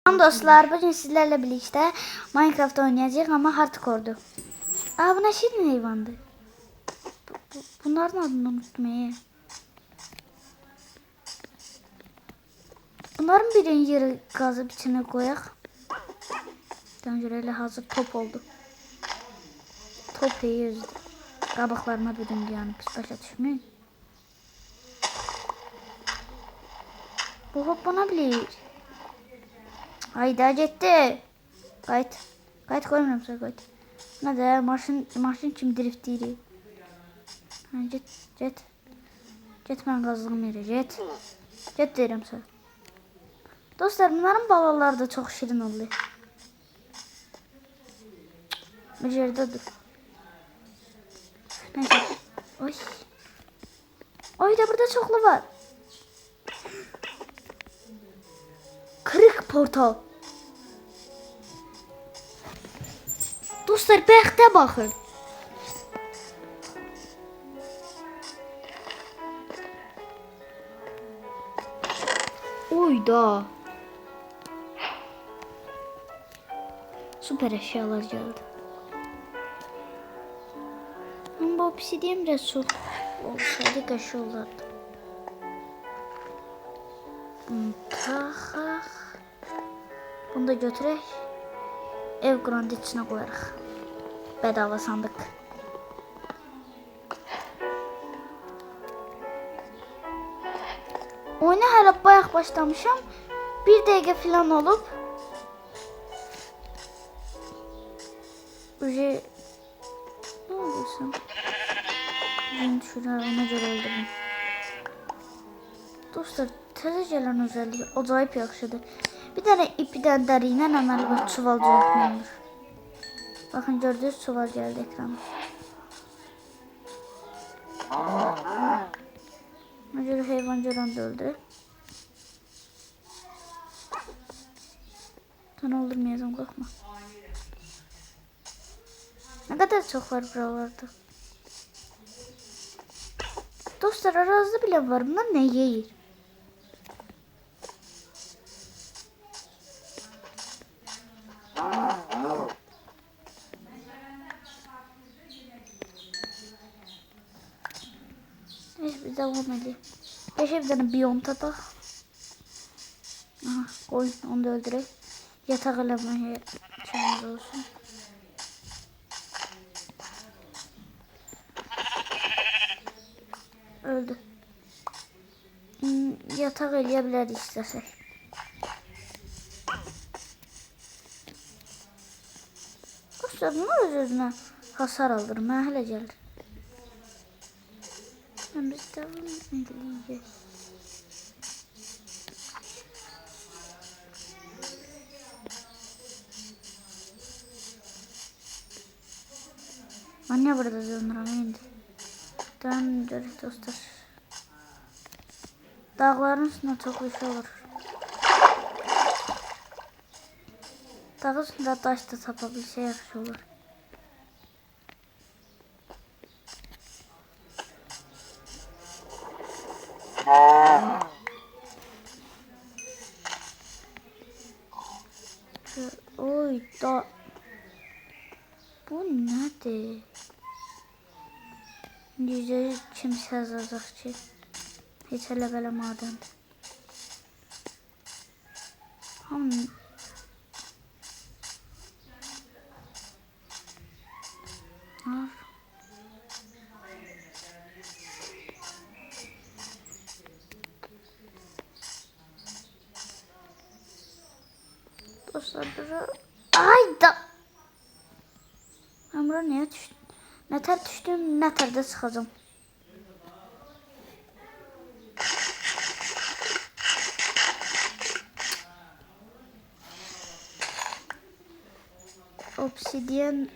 Dostlar, bugün sizlerle birlikte Minecraft oynayacağız ama hardcore'du. Bu ne şirin hayvandı. Bunların adını unutmayı. Bunların birinci yeri kazıp içine koyak. Döncüreyle hazır top oldu. Top iyi yüzdü. Qabaqlarına büründü yani, pis başa düşmeyin. Bu hop bana bilir. Hayda getdi. Qayıt koymuram sana qayıt. Nə də maşın kimi drift deyir. Get mən qazdığım yerə get. Get deyirəm sana. Dostlar, bunların balaları da çox şirin oluyor. Bir yerdə dur. Neyse. Oy da burada çoxlu var. Kırık portal. Dostlar, bəxtə baxın. Oy da. Süper eşyalar geldi. Ama bu obsidiyen biraz çok olsaydı kaşı olurdu. Bunu da götürək. Ev quranda içine koyarıq. Bedava sandık. Oyuna hələ bayaq başlamışam. 1 dəqiqə falan olub. Ne olursun? Ben şuraya ona göre öldürüm. Dostlar, təzə gələn özelliği acayip yaxşıdır. Bir tane ipdən dəri ilə əməli var, çuval düzəltmək olur. Bakın, gördünüz, çuval geldi ekrana. Ona göre hayvan görən də öldü. Sen öldürməyəcəm, qorxma. Ne kadar çok var buralarda. Dostlar, arazide bile var. Bunlar ne yiyir? Neyse, biz devam edelim. Beşe bir tane biyom tapak. Aha, koyun, onu da öldürek. Yatak elemeye şeyimiz olsun. Öldü. Yatak eleyebilir istesek. Dostlar, bunlar özüne hasar alır. Məhələ gəlir. Biz devam edeceğiz. Ben niye burada dönürüm indi? Devam ediyoruz dostlar. Dağların üstünde çok bir şey olur. Dağ üstünde taş da tapabilse yaxşı olur. Oy da. Bu nədir? Yüzde kimsə yazacaq ki, heç hələ belə madəndir. Dostlar, ayda. Ben buraya niye düştüm? Ne ter düştüm, ne terde çıkacağım. Obsidiyen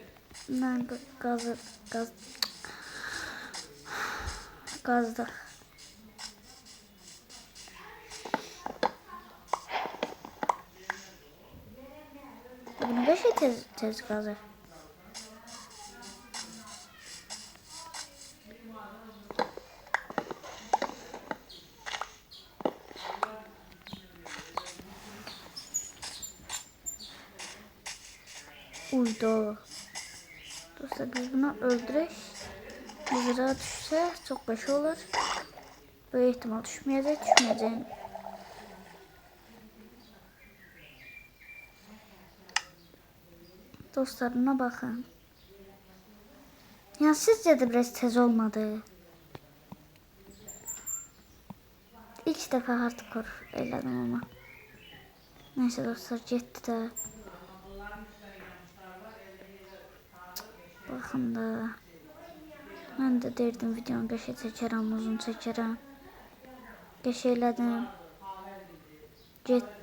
gazda. Bunu da şey tez gazı. Uydu. Dostlar biz bunu öldürək. Mızrağa düşsə çok başı olur. Böyle ihtimal düşmeyeceğim. Dostlarına bakın. Ya sizce de biraz tez olmadı. İlk defa hardcore elədim ama. Neyse dostlar getdi də. Baxın da. Mən də deyirdim videonu qəşə çəkərəm, uzun çəkərəm. Qəşə elədim. Getdi.